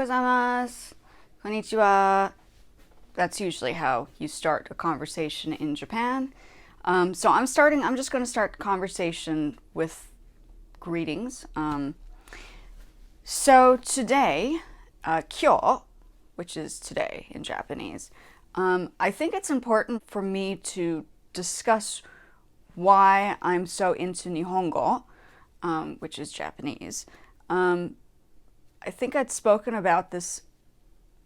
gozaimasu. Konnichiwa. That's usually how you start a conversation in Japan. So I'm just going to start the conversation with greetings. So today, kyo, which is today in Japanese, I think it's important for me to discuss why I'm so into Nihongo, which is Japanese. I think I'd spoken about this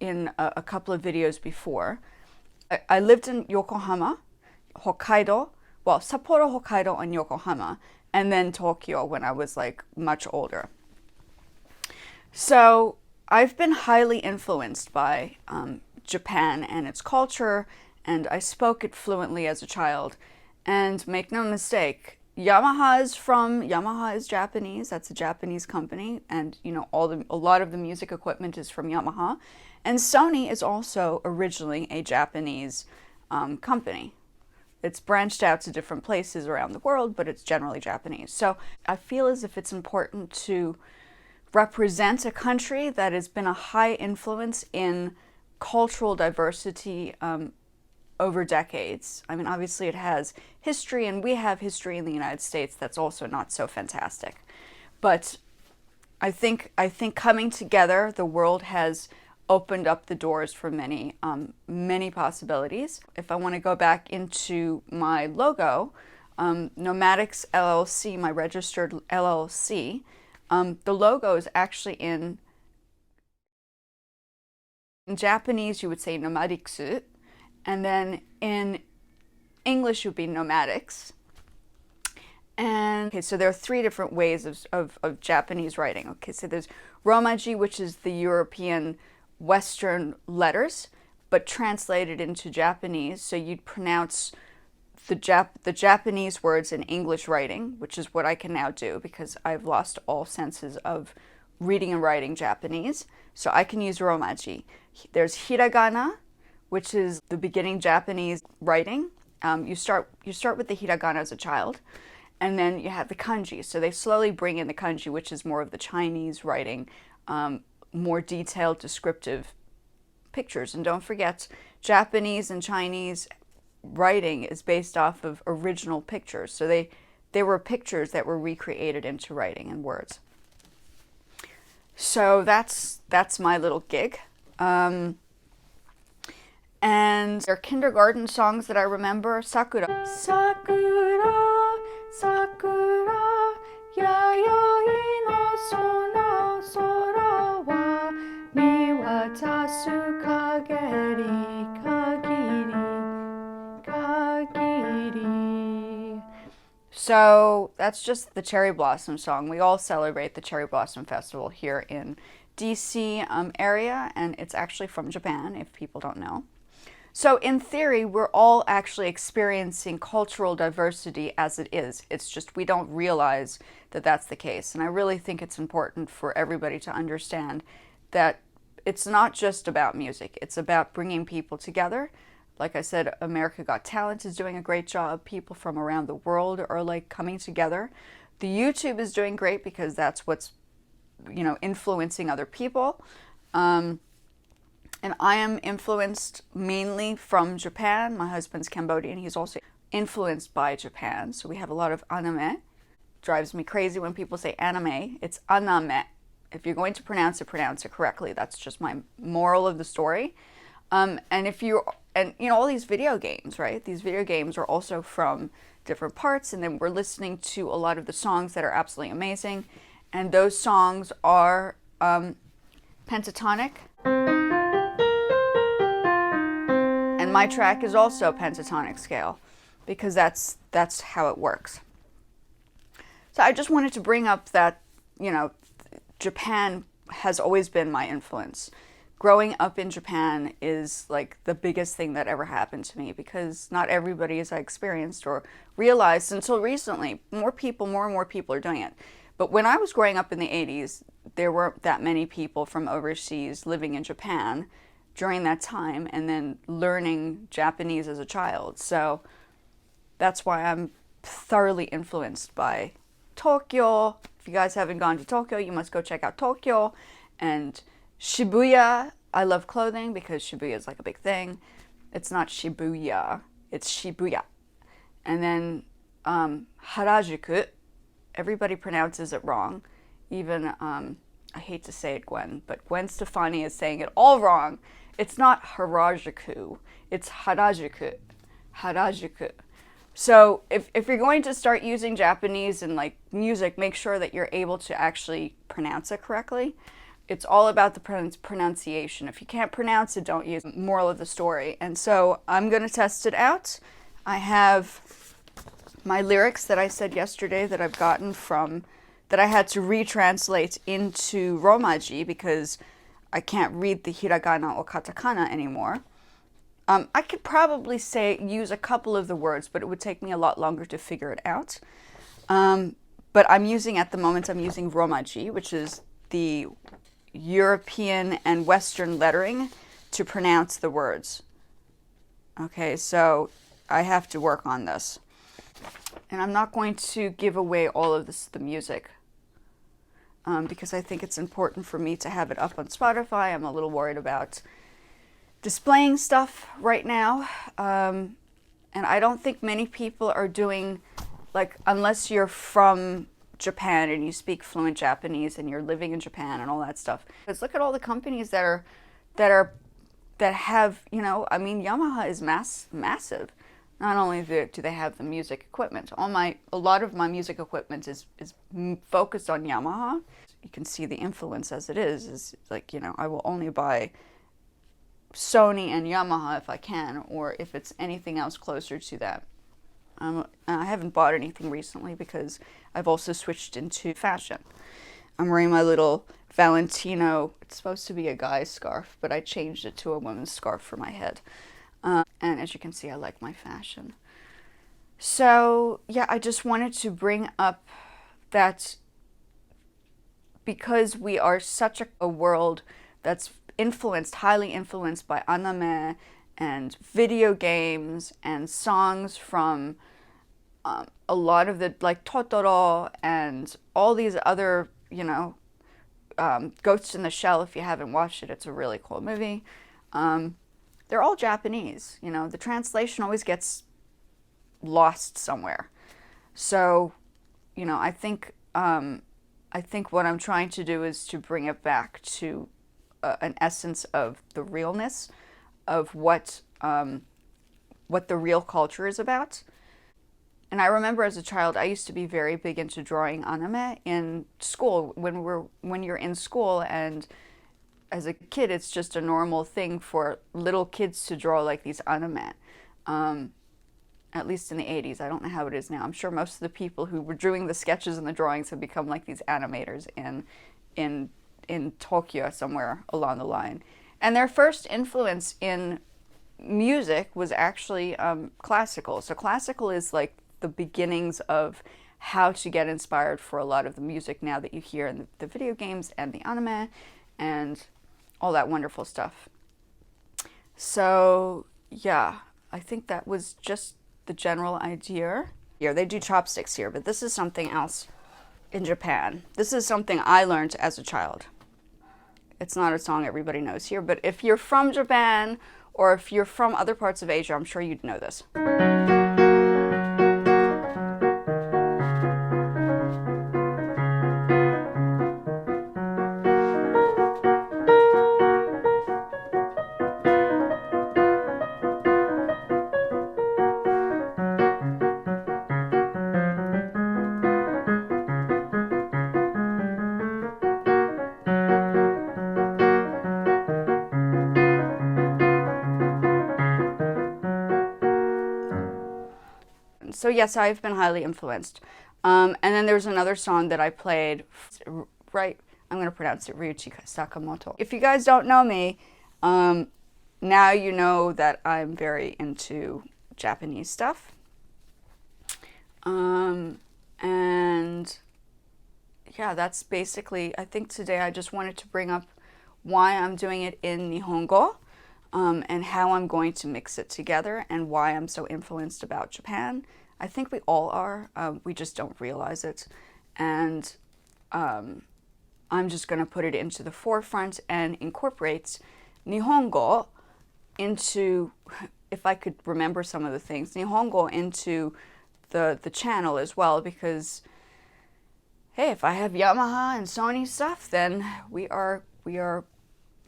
in a couple of videos before. I lived in Yokohama, Hokkaido, well, Sapporo, Hokkaido, and Yokohama, and then Tokyo when I was like much older. So I've been highly influenced by Japan and its culture, and I spoke it fluently as a child. And make no mistake, Yamaha is Japanese. That's a Japanese company, and you know a lot of the music equipment is from Yamaha. And Sony is also originally a Japanese company. It's branched out to different places around the world, but it's generally Japanese. So I feel as if it's important to represent a country that has been a high influence in cultural diversity over decades. I mean, obviously it has history, and we have history in the United States that's also not so fantastic. But I think coming together, the world has opened up the doors for many possibilities. If I want to go back into my logo, Nomadics LLC, my registered LLC, the logo is actually in Japanese, you would say Nomadiksu, and then in English it would be Nomadics. And okay, so there are three different ways of Japanese writing. Okay, so there's Romaji, which is the European Western letters, but translated into Japanese. So you'd pronounce the Japanese words in English writing, which is what I can now do because I've lost all senses of reading and writing Japanese. So I can use Romaji. There's Hiragana, which is the beginning Japanese writing. You start with the hiragana as a child, and then you have the kanji. So they slowly bring in the kanji, which is more of the Chinese writing, more detailed, descriptive pictures. And don't forget, Japanese and Chinese writing is based off of original pictures. So they were pictures that were recreated into writing and words. So that's my little gig. And there are kindergarten songs that I remember. Sakura. Sakura, Sakura, yayoi no sona, sora wa miwatasu kageri, kagiri. So that's just the Cherry Blossom song. We all celebrate the Cherry Blossom Festival here in DC area, and it's actually from Japan, if people don't know. So in theory, we're all actually experiencing cultural diversity as it is. It's just we don't realize that that's the case. And I really think it's important for everybody to understand that it's not just about music. It's about bringing people together. Like I said, America Got Talent is doing a great job. People from around the world are like coming together. The YouTube is doing great because that's what's, you know, influencing other people. And I am influenced mainly from Japan. My husband's Cambodian. He's also influenced by Japan. So we have a lot of anime. Drives me crazy when people say anime. It's anime. If you're going to pronounce it correctly. That's just my moral of the story. And you know, all these video games, right? These video games are also from different parts. And then we're listening to a lot of the songs that are absolutely amazing. And those songs are pentatonic. And my track is also pentatonic scale because that's how it works. So I just wanted to bring up that, you know, Japan has always been my influence. Growing up in Japan is like the biggest thing that ever happened to me because not everybody, as I experienced or realized until recently, more and more people are doing it. But when I was growing up in the 80s, there weren't that many people from overseas living in Japan during that time and then learning Japanese as a child. So that's why I'm thoroughly influenced by Tokyo. If you guys haven't gone to Tokyo, you must go check out Tokyo and Shibuya, I love clothing because Shibuya is like a big thing. It's not Shibuya, it's Shibuya. And then Harajuku, everybody pronounces it wrong. Even, I hate to say it, Gwen, but Gwen Stefani is saying it all wrong. It's not Harajuku, it's Harajuku. Harajuku. So if you're going to start using Japanese in like music, make sure that you're able to actually pronounce it correctly. It's all about the pronunciation. If you can't pronounce it, don't use it. Moral of the story. And so I'm going to test it out. I have my lyrics that I said yesterday that I've gotten from, that I had to retranslate into Romaji because I can't read the hiragana or katakana anymore. I could probably use a couple of the words, but it would take me a lot longer to figure it out. But I'm using, at the moment, I'm using Romaji, which is the European and Western lettering to pronounce the words. Okay, so I have to work on this. And I'm not going to give away all of the music because I think it's important for me to have it up on Spotify. I'm a little worried about displaying stuff right now. And I don't think many people are doing, like, unless you're from Japan and you speak fluent Japanese and you're living in Japan and all that stuff. Because look at all the companies that have, you know, I mean, Yamaha is massive. Not only do they have the music equipment, a lot of my music equipment is focused on Yamaha. You can see the influence as it is like, you know, I will only buy Sony and Yamaha if I can, or if it's anything else closer to that. I haven't bought anything recently because I've also switched into fashion. I'm wearing my little Valentino, it's supposed to be a guy's scarf, but I changed it to a woman's scarf for my head. And as you can see, I like my fashion. So yeah, I just wanted to bring up that because we are such a world that's highly influenced by anime and video games and songs from a lot of the, like, Totoro and all these other, you know, Ghost in the Shell. If you haven't watched it, it's a really cool movie. They're all Japanese, you know, the translation always gets lost somewhere. So, you know, I think what I'm trying to do is to bring it back to an essence of the realness of what the real culture is about. And I remember as a child, I used to be very big into drawing anime in school. When you're in school, and as a kid, it's just a normal thing for little kids to draw like these anime. At least in the 80s. I don't know how it is now. I'm sure most of the people who were doing the sketches and the drawings have become like these animators in Tokyo somewhere along the line. And their first influence in music was actually classical. So classical is like the beginnings of how to get inspired for a lot of the music now that you hear in the video games and the anime and all that wonderful stuff. So yeah, I think that was just the general idea. Here, they do chopsticks here, but this is something else in Japan. This is something I learned as a child. It's not a song everybody knows here, but if you're from Japan or if you're from other parts of Asia, I'm sure you'd know this. So yes, I've been highly influenced. And then there's another song that I played, right? I'm going to pronounce it Ryuichi Sakamoto. If you guys don't know me, now you know that I'm very into Japanese stuff. And yeah, that's basically, I think today I just wanted to bring up why I'm doing it in Nihongo. And how I'm going to mix it together and why I'm so influenced about Japan. I think we all are. We just don't realize it. And I'm just going to put it into the forefront and incorporate Nihongo into, if I could remember some of the things, Nihongo into the channel as well, because hey, if I have Yamaha and Sony stuff, then we are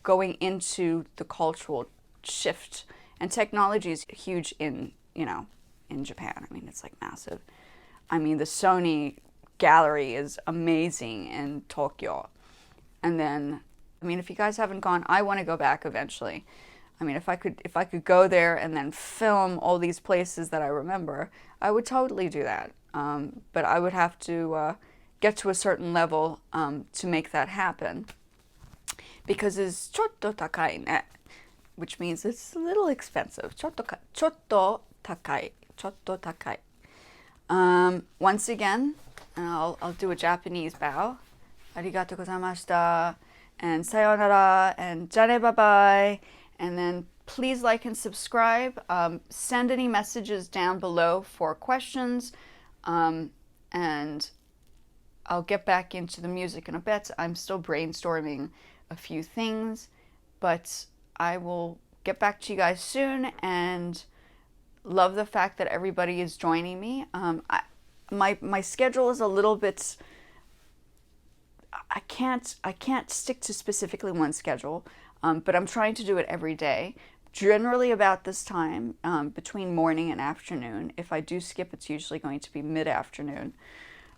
going into the cultural shift. And technology is huge in, you know, in Japan. I mean, it's like massive. I mean, the Sony gallery is amazing in Tokyo. And then, I mean, if you guys haven't gone, I want to go back eventually. I mean, if I could go there and then film all these places that I remember, I would totally do that. But I would have to get to a certain level to make that happen, because it's chotto takai ne, which means it's a little expensive. Chotto takai. Once again, and I'll do a Japanese bow. Arigatou gozaimashita, and sayonara, and jane bye bye. And then please like and subscribe. Send any messages down below for questions. And I'll get back into the music in a bit. I'm still brainstorming a few things, but I will get back to you guys soon, and love the fact that everybody is joining me. My schedule is a little bit, I can't stick to specifically one schedule, but I'm trying to do it every day. Generally about this time, between morning and afternoon. If I do skip, it's usually going to be mid-afternoon.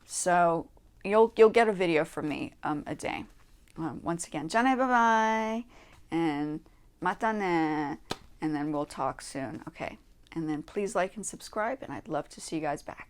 So you'll get a video from me a day. Once again, jane bye bye, and mata ne, and then we'll talk soon. Okay, and then please like and subscribe, and I'd love to see you guys back.